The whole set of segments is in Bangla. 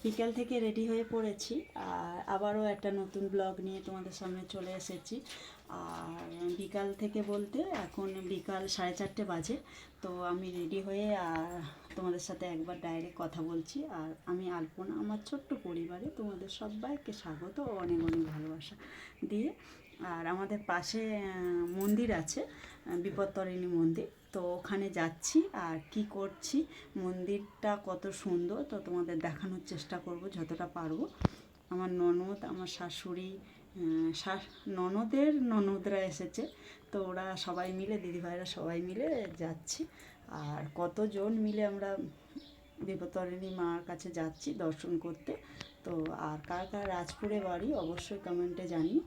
বিকেল থেকে রেডি হয়ে পড়েছি আর আবারও একটা নতুন ব্লগ নিয়ে তোমাদের সামনে চলে এসেছি। আর বিকাল থেকে বলতে এখন বিকাল 4:30 বাজে। তো আমি রেডি হয়ে আর তোমাদের সাথে একবার ডাইরেক্ট কথা বলছি। আর আমি আলপনা, আমার ছোট্ট পরিবারে তোমাদের সবাইকে স্বাগত ও অনেক অনেক ভালোবাসা দিয়ে। আর আমাদের পাশে মন্দির আছে, বিপত্তারিণী মন্দির, তো ওখানে যাচ্ছি। আর কি করছি, মন্দিরটা কত সুন্দর তো তোমাদের দেখানোর চেষ্টা করব যতটা পারবো। আমার ননদ, আমার শাশুড়ি, ননদরা এসেছে, তো ওরা সবাই মিলে, দিদিভাইরা সবাই মিলে যাচ্ছি। আর কতজন মিলে আমরা বিপত্তারিণী মার কাছে যাচ্ছি দর্শন করতে। তো আর কার কার রাজপুরে বাড়ি অবশ্যই কমেন্টে জানিও।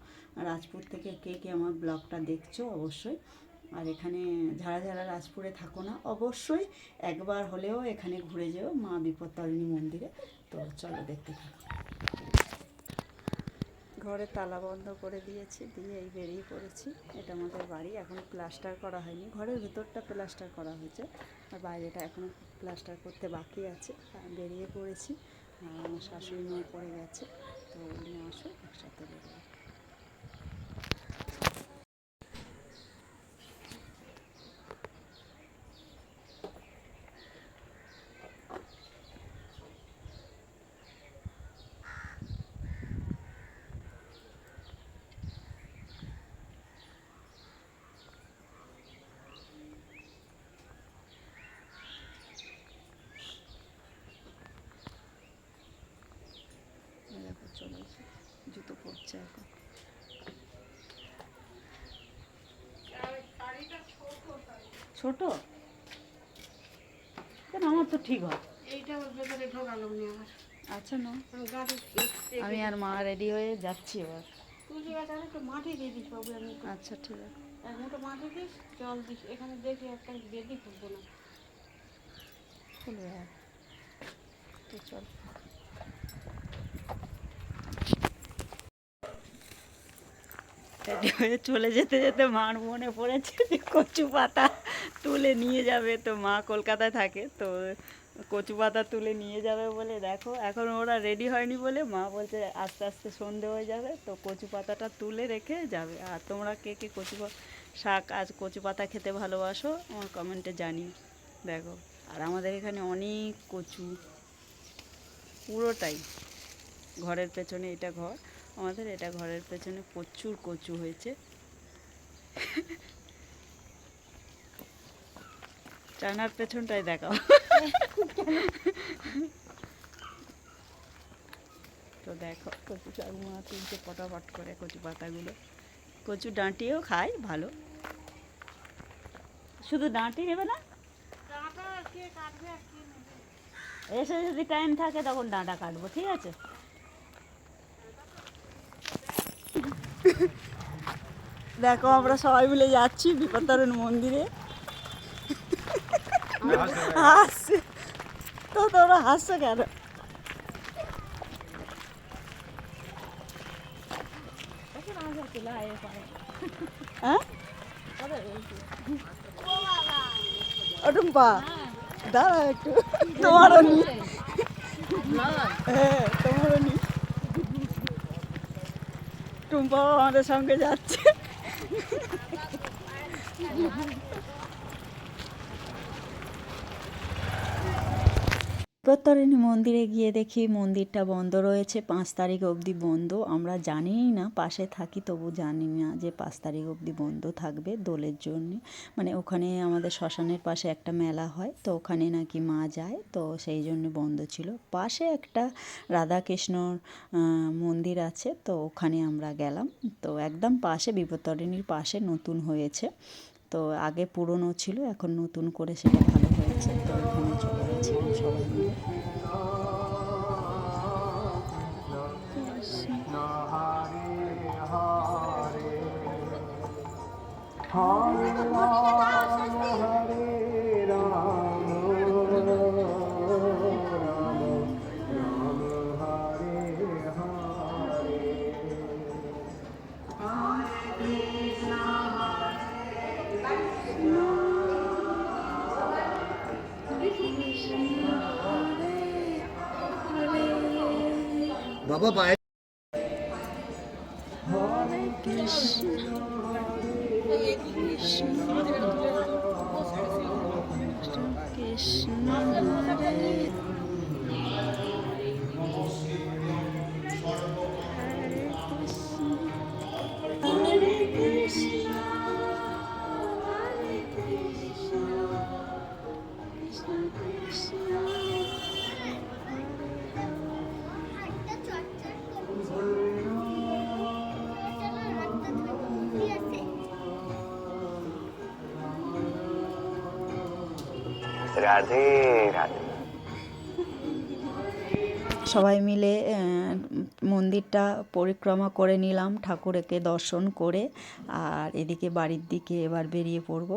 রাজপুর থেকে কে কে আমার ব্লগটা দেখছো অবশ্যই। আর এখানে যারা যারা রাজপুরে থাকো না, অবশ্যই একবার হলেও এখানে ঘুরে যেও মা বিপত্তারিণী মন্দিরে। তো চলো দেখতে থাকো। ঘরে তালা বন্ধ করে দিয়েছি, দিয়ে এই বেরিয়ে পড়েছি। এটা আমাদের বাড়ি, এখন প্লাস্টার করা হয়নি। ঘরের ভেতরটা প্লাস্টার করা হয়েছে আর বাইরেটা এখনও প্লাস্টার করতে বাকি আছে। বেরিয়ে পড়েছি। আমার শাশুড়ি মা পড়ে গেছে, তো উনি আসো একসাথে বেরোবো। চলে এসে জুতো পরছে এখন। ছোট কেন, আমার তো ঠিক হয়। আচ্ছা না, আমি আর মা রেডি হয়ে যাচ্ছি এবার। মাটি দিয়ে দিস বাবু, আমি আচ্ছা ঠিক আছে। এক মুঠো মাটি দিস, জল দিস, এখানে দেখি একটা বেদি খুলবো না। খুলবে, হ্যাঁ তো চল। রেডি হয়ে চলে যেতে যেতে মার মনে পড়েছে যে কচু পাতা তুলে নিয়ে যাবে। তো মা কলকাতায় থাকে, তো কচু পাতা তুলে নিয়ে যাবে বলে দেখো এখন ওরা রেডি হয়নি বলে মা বলছে আস্তে আস্তে সন্ধে হয়ে যাবে, তো কচু পাতাটা তুলে রেখে যাবে। আর তোমরা কে কে শাক আর কচু পাতা খেতে ভালোবাসো আমার কমেন্টে জানিও। দেখো, আর আমাদের এখানে অনেক কচু, পুরোটাই ঘরের পেছনে, এটা ঘর আমাদের, এটা ঘরের পেছনে প্রচুর কচু হয়েছে। চায়নার পেছনটাই দেখাও। তো দেখো কচু শাক মা তুলছে পটাপট করে কচু পাতাগুলো। কচু ডাঁটিও খায় ভালো, শুধু ডাঁটি নেবে না, এসে যদি টাইম থাকে তখন ডাঁটা কাটবো, ঠিক আছে। দেখো আমরা সবাই মিলে যাচ্ছি বিপত্তারিণী মন্দিরে। হাসছে তো, তোমরা হাসছো কেন? হ্যাঁ টুম্পা দাঁড়া একটু, তোমারও নি, হ্যাঁ তোমারও নি। টুম্পাও আমাদের সঙ্গে যাচ্ছে। বিপত্তারিণী মন্দিরে গিয়ে দেখি মন্দিরটা বন্ধ রয়েছে, 5 তারিখ অবধি বন্ধ। আমরা জানিই না, পাশে থাকি তবু জানি না যে 5 তারিখ অবধি বন্ধ থাকবে দোলের জন্য। মানে ওখানে আমাদের শ্মশানের পাশে একটা মেলা হয়, তো ওখানে নাকি মা যায়, তো সেই জন্য বন্ধ ছিল। পাশে একটা রাধাকৃষ্ণর মন্দির আছে, তো ওখানে আমরা গেলাম। তো একদম পাশে, বিপত্তারিণীর পাশে নতুন হয়েছে, তো আগে পুরনো ছিল, এখন নতুন করে সেটা ভালো হয়েছে, তো ওখানে চলে গেছিলাম সবাই মিলে। বাবা পায়ে হরে কৃষ্ণ কৃষ্ণ কৃষ্ণ হরে হরে কৃষ্ণ হরে কৃষ্ণ কৃষ্ণ কৃষ্ণ হাতটা চটচট করছে। এটা না হাতটা ধরে আছে। রাধে রাধে। সবাই মিলে মন্দিরটা পরিক্রমা করে নিলাম, ঠাকুরকে দর্শন করে। আর এদিকে বাড়ির দিকে এবার বেরিয়ে পড়বো।